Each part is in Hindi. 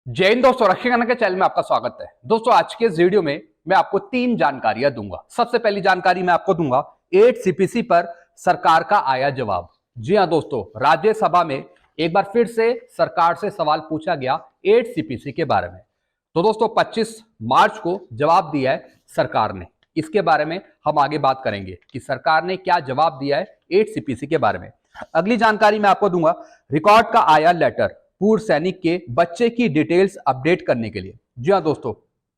जय हिंद दोस्तों, रक्षागण के चैनल में आपका स्वागत है। दोस्तों आज के इस वीडियो में मैं आपको तीन जानकारियां दूंगा। सबसे पहली जानकारी मैं आपको दूंगा 8 सीपीसी पर सरकार का आया जवाब। जी हां दोस्तों, राज्यसभा में एक बार फिर से सरकार से सवाल पूछा गया 8 सीपीसी के बारे में। तो दोस्तों 25 मार्च को जवाब दिया है सरकार ने। इसके बारे में हम आगे बात करेंगे कि सरकार ने क्या जवाब दिया है 8 सीपीसी के बारे में। अगली जानकारी मैं आपको दूंगा, रिकॉर्ड का आया लेटर पूर्व सैनिक के बच्चे की डिटेल्स अपडेट करने के लिए। जी हाँ दोस्तों,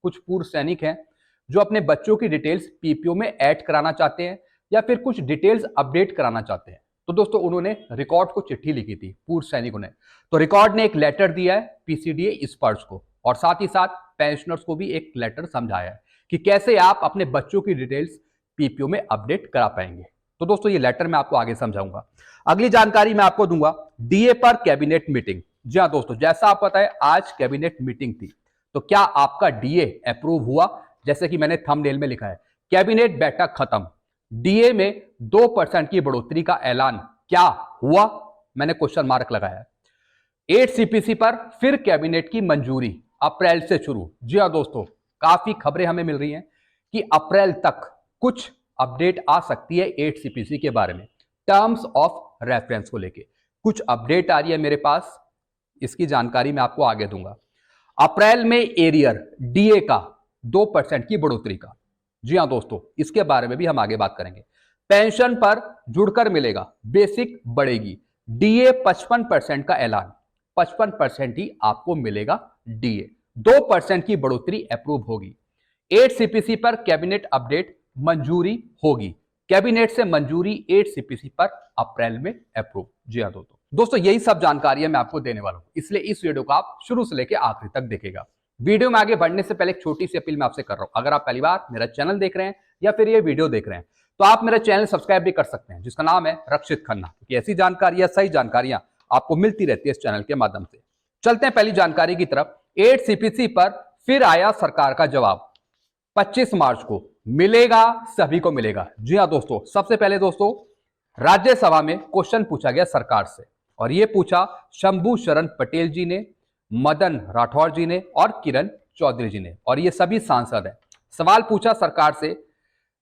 कुछ पूर्व सैनिक हैं जो अपने बच्चों की डिटेल्स पीपीओ में ऐड कराना चाहते हैं या फिर कुछ डिटेल्स अपडेट कराना चाहते हैं। तो दोस्तों उन्होंने रिकॉर्ड को चिट्ठी लिखी थी पूर्व सैनिकों ने। तो रिकॉर्ड ने एक लेटर दिया है पीसीडीए स्पर्श को और साथ ही साथ पेंशनर्स को भी एक लेटर समझाया है कि कैसे आप अपने बच्चों की डिटेल्स पीपीओ में अपडेट करा पाएंगे। तो दोस्तों ये लेटर मैं आपको आगे समझाऊंगा। अगली जानकारी मैं आपको दूंगा, डीए पर कैबिनेट मीटिंग। जी हाँ दोस्तों, जैसा आप पता है आज कैबिनेट मीटिंग थी, तो क्या आपका डीए अप्रूव हुआ? जैसे कि मैंने थंबनेल में लिखा है, कैबिनेट बैठक खत्म, डीए में 2% की बढ़ोतरी का ऐलान क्या हुआ? मैंने क्वेश्चन मार्क लगाया है। 8 सीपीसी पर फिर कैबिनेट की मंजूरी अप्रैल से शुरू। जी हाँ दोस्तों, काफी खबरें हमें मिल रही हैं कि अप्रैल तक कुछ अपडेट आ सकती है 8 सीपीसी के बारे में। टर्म्स ऑफ रेफरेंस को लेके कुछ अपडेट आ रही है मेरे पास, इसकी जानकारी मैं आपको आगे दूंगा। अप्रैल में एरियर डीए का 2% की बढ़ोतरी का। जी हां दोस्तों, इसके बारे में भी हम आगे बात करेंगे। पेंशन पर जुड़कर मिलेगा, बेसिक बढ़ेगी, डीए 55% का ऐलान, 55% ही आपको मिलेगा डीए, 2% की बढ़ोतरी अप्रूव होगी। 8 सीपीसी पर कैबिनेट अपडेट मंजूरी होगी, कैबिनेट से मंजूरी 8 सीपीसी पर अप्रैल में अप्रूव। जी हां दोस्तों यही सब जानकारियां मैं आपको देने वाला हूं, इसलिए इस वीडियो को आप शुरू से लेकर आखिरी तक देखेगा। वीडियो में आगे बढ़ने से पहले एक छोटी सी अपील मैं आपसे कर रहा हूं। अगर आप पहली बार मेरा चैनल देख रहे हैं या फिर ये वीडियो देख रहे हैं तो आप मेरा चैनल सब्सक्राइब भी कर सकते हैं, जिसका नाम है रक्षित खन्ना, क्योंकि ऐसी जानकारियां, सही जानकारियां आपको मिलती रहती है इस चैनल के माध्यम से। चलते हैं पहली जानकारी की तरफ। 8 सीपीसी पर फिर आया सरकार का जवाब। 25 मार्च को मिलेगा, सभी को मिलेगा। जी हां दोस्तों, सबसे पहले दोस्तों राज्यसभा में क्वेश्चन पूछा गया सरकार से और यह पूछा शंभू शरण पटेल जी ने, मदन राठौर जी ने और किरण चौधरी जी ने, और ये सभी सांसद हैं। सवाल पूछा सरकार से,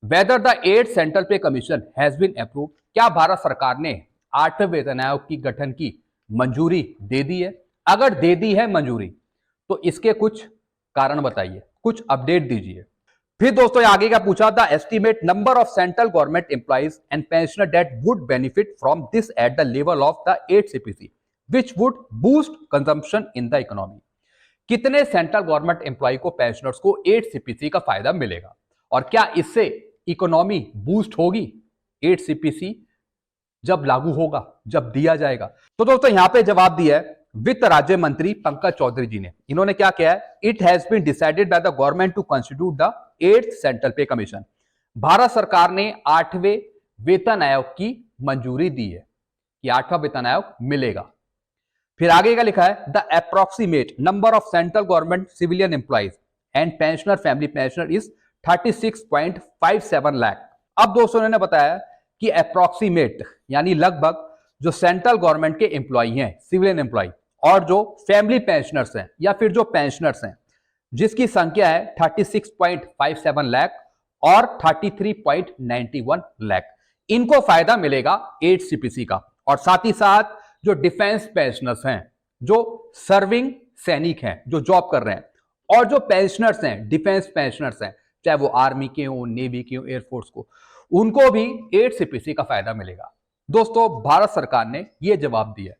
whether the 8 central pay commission has been approved, क्या भारत सरकार ने 8वें वेतन आयोग की गठन की मंजूरी दे दी है? अगर दे दी है मंजूरी तो इसके कुछ कारण बताइए, कुछ अपडेट दीजिए। फिर दोस्तों आगे क्या पूछा, the estimate number of central government employees and pensioner that would benefit from this at the level of the 8 CPC which would boost consumption in the economy. कितने सेंट्रल गवर्नमेंट एम्प्लॉय को, पेंशनर्स को 8 सीपीसी का फायदा मिलेगा और क्या इससे इकोनॉमी बूस्ट होगी? 8 सीपीसी जब लागू होगा, जब दिया जाएगा। तो दोस्तों यहां पे जवाब दिया है वित्त राज्य मंत्री पंकज चौधरी जी ने। इन्होंने क्या किया है, it has been decided by the government to constitute the 8th central pay commission. Bharat सरकार ने 8वें वेतन आयोग की मंजूरी दी है कि 8वां वेतन आयोग मिलेगा। फिर आगे का लिखा है, the approximate number of central government civilian employees and pensioner family pensioner is 36.57 lakh. अब दोस्तों ने बताया कि अप्रोक्सीमेट यानी लगभग जो सेंट्रल गवर्नमेंट के एम्प्लॉय हैं, सिविलियन एम्प्लॉय, और जो फैमिली पेंशनर्स हैं या फिर जो पेंशनर्स हैं, जिसकी संख्या है 36.57 लाख और 33.91 लाख, इनको फायदा मिलेगा 8 सीपीसी का। और साथ ही साथ जो डिफेंस पेंशनर्स हैं, जो सर्विंग सैनिक हैं, जो जॉब कर रहे हैं, और जो पेंशनर्स हैं, डिफेंस पेंशनर्स हैं, चाहे वो आर्मी के हो, नेवी के हो, एयरफोर्स को, उनको भी 8 सीपीसी का फायदा मिलेगा। दोस्तों भारत सरकार ने यह जवाब दिया।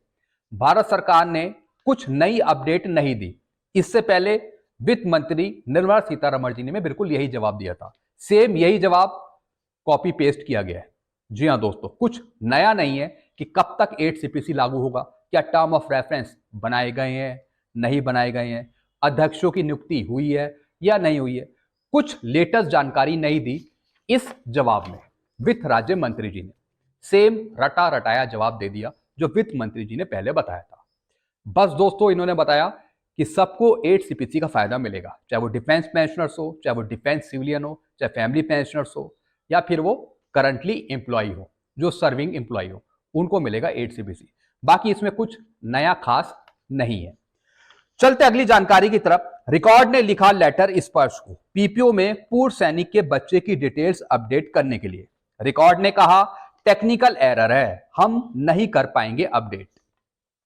भारत सरकार ने कुछ नई अपडेट नहीं दी। इससे पहले वित्त मंत्री निर्मला सीतारमण जी ने बिल्कुल यही जवाब दिया था, सेम यही जवाब कॉपी पेस्ट किया गया है। जी हां दोस्तों, कुछ नया नहीं है कि कब तक 8 सीपीसी लागू होगा, क्या टर्म ऑफ रेफरेंस बनाए गए हैं, नहीं बनाए गए हैं, अध्यक्षों की नियुक्ति हुई है या नहीं हुई है, कुछ लेटेस्ट जानकारी नहीं दी इस जवाब में। वित्त राज्य मंत्री जी ने सेम रटा रटाया जवाब दे दिया जो वित्त मंत्री जी ने पहले बताया था। बस दोस्तों इन्होंने बताया कि सबको 8 सीपीसी का फायदा मिलेगा, चाहे वो डिफेंस पेंशनर्स हो, चाहे वो डिफेंस सिविलियन हो, चाहे फैमिली पेंशनर्स हो, या फिर वो करंटली एम्प्लॉय हो, जो सर्विंग एम्प्लॉय हो, उनको मिलेगा 8 सीपीसी। बाकी इसमें कुछ नया खास नहीं है। चलते अगली जानकारी की तरफ। रिकॉर्ड ने लिखा लेटर स्पर्श को पीपीओ में पूर्व सैनिक के बच्चे की डिटेल्स अपडेट करने के लिए। रिकॉर्ड ने कहा टेक्निकल एरर है, हम नहीं कर पाएंगे अपडेट।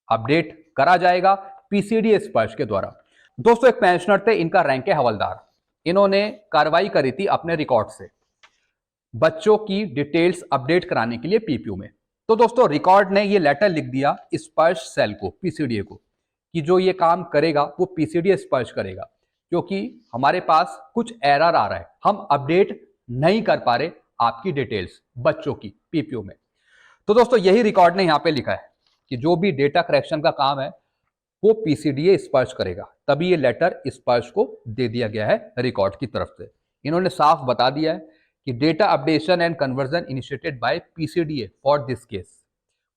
अपडेट करा जाएगा पीसीडी स्पर्श के द्वारा। दोस्तों एक पेंशनर थे, इनका रैंक है हवलदार। इन्होंने कार्रवाई करी थी अपने रिकॉर्ड से बच्चों की डिटेल्स अपडेट कराने के लिए पीपीओ में। तो दोस्तों रिकॉर्ड ने ये लेटर लिख दिया स्पर्श सेल को, पीसीडीए को, कि जो ये काम करेगा वो पीसीडी स्पर्श करेगा, क्योंकि हमारे पास कुछ एरर आ रहा है, हम अपडेट नहीं कर पा रहे आपकी डिटेल्स बच्चों की पीपीओ में। तो दोस्तों यही रिकॉर्ड ने यहां पे लिखा है कि जो भी डेटा करेक्शन का काम है वो पीसीडीए स्पर्श करेगा, तभी ये लेटर स्पर्श को दे दिया गया है रिकॉर्ड की तरफ से। इन्होंने साफ बता दिया है कि data updation and conversion initiated by PCDA for this case.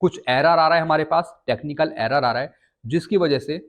कुछ एरर आ रहा है हमारे पास, टेक्निकल एरर आ रहा है, जिसकी वजह से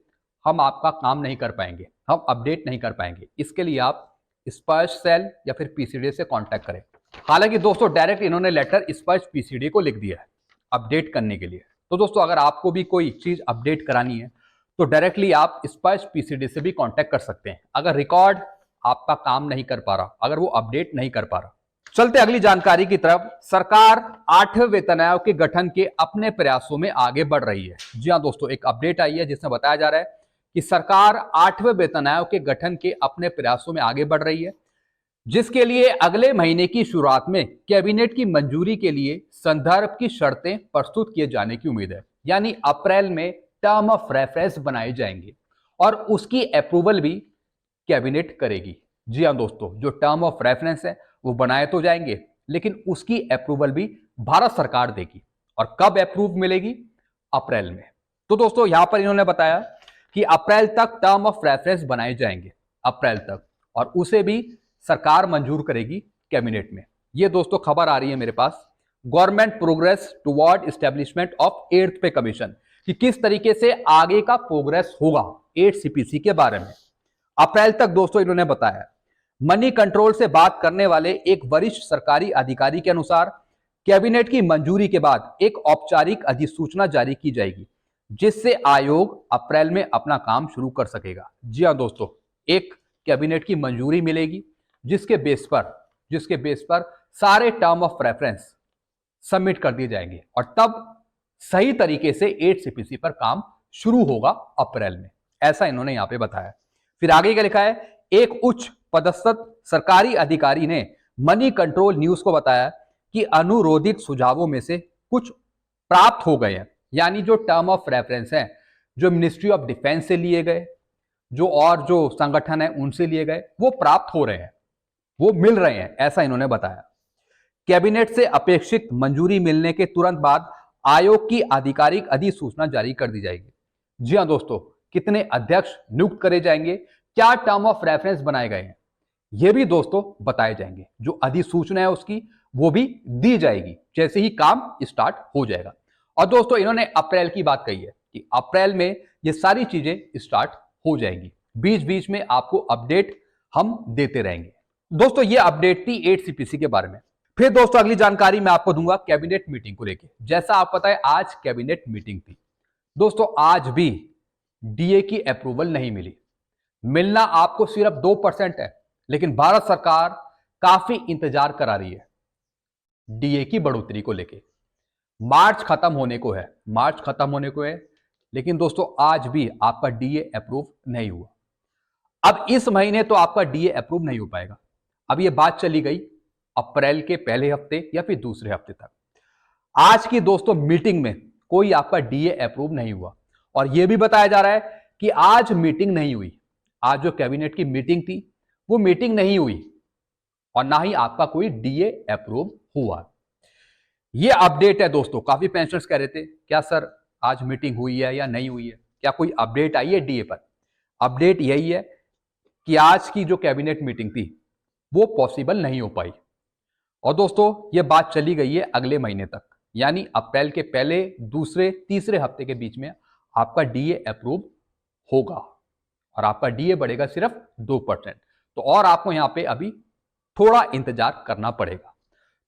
हम आपका काम नहीं कर पाएंगे, हम अपडेट नहीं कर पाएंगे। इसके लिए आप स्पर्श सेल या फिर पीसीडीए से कांटेक्ट करें। हालांकि दोस्तों डायरेक्ट इन्होंने लेटर स्पर्श पीसीडीए को लिख दिया है अपडेट करने के लिए। तो दोस्तों अगर आपको भी कोई चीज अपडेट करानी है तो डायरेक्टली आप स्पर्श पीसीडी से भी कांटेक्ट कर सकते हैं, अगर रिकॉर्ड आपका काम नहीं कर पा रहा, अगर वो अपडेट नहीं कर पा रहा। चलते अगली जानकारी की तरफ। सरकार 8वें वेतन आयोग के गठन के अपने प्रयासों में आगे बढ़ रही है। जी हां दोस्तों, एक अपडेट आई है जिसमें बताया जा रहा है कि सरकार 8वें वेतन आयोग के गठन के अपने प्रयासों में आगे बढ़ रही है, जिसके लिए अगले महीने की शुरुआत में कैबिनेट की मंजूरी के लिए संदर्भ की शर्तें प्रस्तुत किए जाने की उम्मीद है। यानी अप्रैल में टर्म ऑफ रेफरेंस बनाए जाएंगे और उसकी अप्रूवल भी कैबिनेट करेगी। जी हां दोस्तों, जो टर्म ऑफ रेफरेंस है वो बनाए तो जाएंगे, लेकिन उसकी अप्रूवल भी भारत सरकार देगी। और कब अप्रूव मिलेगी? अप्रैल में। तो दोस्तों यहां पर इन्होंने बताया कि अप्रैल तक टर्म ऑफ रेफरेंस बनाए जाएंगे, अप्रैल तक, और उसे भी सरकार मंजूर करेगी कैबिनेट में। ये दोस्तों खबर आ रही है मेरे पास, government progress toward establishment of 8th pay commission, कि किस तरीके से आगे का प्रोग्रेस होगा 8 सीपीसी के बारे में। अप्रैल तक दोस्तों इन्होंने बताया। मनी कंट्रोल से बात करने वाले एक वरिष्ठ सरकारी अधिकारी के अनुसार कैबिनेट की मंजूरी के बाद एक औपचारिक अधिसूचना जारी की जाएगी, जिससे आयोग अप्रैल में अपना काम शुरू कर सकेगा। जी हां दोस्तों, एक कैबिनेट की मंजूरी मिलेगी जिसके बेस पर सारे टर्म ऑफ रेफरेंस सबमिट कर दिए जाएंगे और तब सही तरीके से 8 सीपीसी पर काम शुरू होगा अप्रैल में, ऐसा इन्होंने यहां पे बताया। फिर आगे क्या लिखा है, एक उच्च पदस्थ सरकारी अधिकारी ने मनी कंट्रोल न्यूज को बताया कि अनुरोधित सुझावों में से कुछ प्राप्त हो गए हैं। यानी जो टर्म ऑफ रेफरेंस है, जो मिनिस्ट्री ऑफ डिफेंस से लिए गए, जो संगठन है उनसे लिए गए, वो प्राप्त हो रहे हैं, वो मिल रहे हैं, ऐसा इन्होंने बताया। कैबिनेट से अपेक्षित मंजूरी मिलने के तुरंत बाद आयोग की आधिकारिक अधिसूचना जारी कर दी जाएगी। जी हां दोस्तों, कितने अध्यक्ष नियुक्त करे जाएंगे, क्या टर्म ऑफ रेफरेंस बनाए गए हैं, ये भी दोस्तों बताए जाएंगे। जो अधिसूचना है उसकी वो भी दी जाएगी जैसे ही काम स्टार्ट हो जाएगा। और दोस्तों इन्होंने अप्रैल की बात कही है कि अप्रैल में ये सारी चीजें स्टार्ट हो जाएंगी, बीच बीच में आपको अपडेट हम देते रहेंगे। दोस्तों ये अपडेट थी 8 सीपीसी के बारे में। फिर दोस्तों अगली जानकारी मैं आपको दूंगा कैबिनेट मीटिंग को लेकर। जैसा आप पता है आज कैबिनेट मीटिंग थी दोस्तों, आज भी डीए की अप्रूवल नहीं मिली। मिलना आपको सिर्फ 2% है, लेकिन भारत सरकार काफी इंतजार करा रही है डीए की बढ़ोतरी को लेकर। मार्च खत्म होने को है, लेकिन दोस्तों आज भी आपका डीए अप्रूव नहीं हुआ। अब इस महीने तो आपका डीए अप्रूव नहीं हो पाएगा। अब ये बात चली गई अप्रैल के पहले हफ्ते या फिर दूसरे हफ्ते तक। आज की दोस्तों मीटिंग में कोई आपका डीए अप्रूव नहीं हुआ, और यह भी बताया जा रहा है कि आज मीटिंग नहीं हुई। आज जो कैबिनेट की मीटिंग थी वो मीटिंग नहीं हुई और ना ही आपका कोई डीए अप्रूव हुआ। यह अपडेट है दोस्तों। काफी पेंशनर्स कह रहे थे क्या सर आज मीटिंग हुई है या नहीं हुई है, क्या कोई अपडेट आई है डीए पर? अपडेट यही है कि आज की जो कैबिनेट मीटिंग थी वो पॉसिबल नहीं हो पाई, और दोस्तों ये बात चली गई है अगले महीने तक, यानी अप्रैल के पहले, दूसरे, तीसरे हफ्ते के बीच में आपका डीए अप्रूव होगा और आपका डीए बढ़ेगा सिर्फ 2%। तो और आपको यहां पे अभी थोड़ा इंतजार करना पड़ेगा।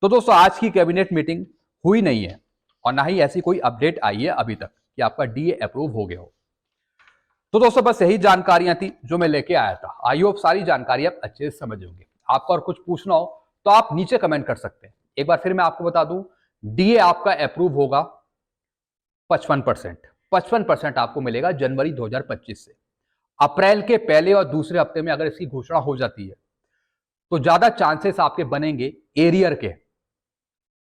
तो दोस्तों आज की कैबिनेट मीटिंग हुई नहीं है और ना ही ऐसी कोई अपडेट आई है अभी तक कि आपका डीए अप्रूव हो गया हो। तो दोस्तों बस यही जानकारियां थी जो मैं लेके आया था। आई होप सारी जानकारी आप अच्छे से समझ होंगे। आपको और कुछ पूछना हो तो आप नीचे कमेंट कर सकते हैं। एक बार फिर मैं आपको बता दूं, डीए आपका अप्रूव होगा 55%। 55% आपको मिलेगा जनवरी 2025 से। अप्रैल के पहले और दूसरे हफ्ते में अगर इसकी घोषणा हो जाती है तो ज्यादा चांसेस आपके बनेंगे एरियर के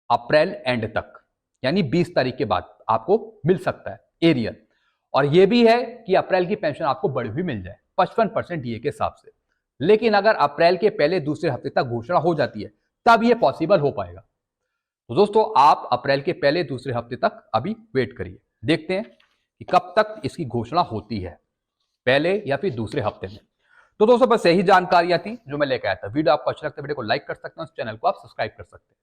अप्रैल एंड तक, यानी 20 तारीख के बाद आपको मिल सकता है एरियर। और यह भी है कि अप्रैल की पेंशन आपको बढ़ी हुई मिल जाए 55% डीए के हिसाब से। लेकिन अगर अप्रैल के पहले दूसरे हफ्ते तक घोषणा हो जाती है तब यह पॉसिबल हो पाएगा। तो दोस्तों आप अप्रैल के पहले दूसरे हफ्ते तक अभी वेट करिए, देखते हैं कि कब तक इसकी घोषणा होती है, पहले या फिर दूसरे हफ्ते में। तो दोस्तों बस यही जानकारियां थी जो मैं लेकर आया था। वीडियो आपको अच्छा लगता है, वीडियो को लाइक कर सकते हैं, चैनल को आप सब्सक्राइब कर सकते हैं।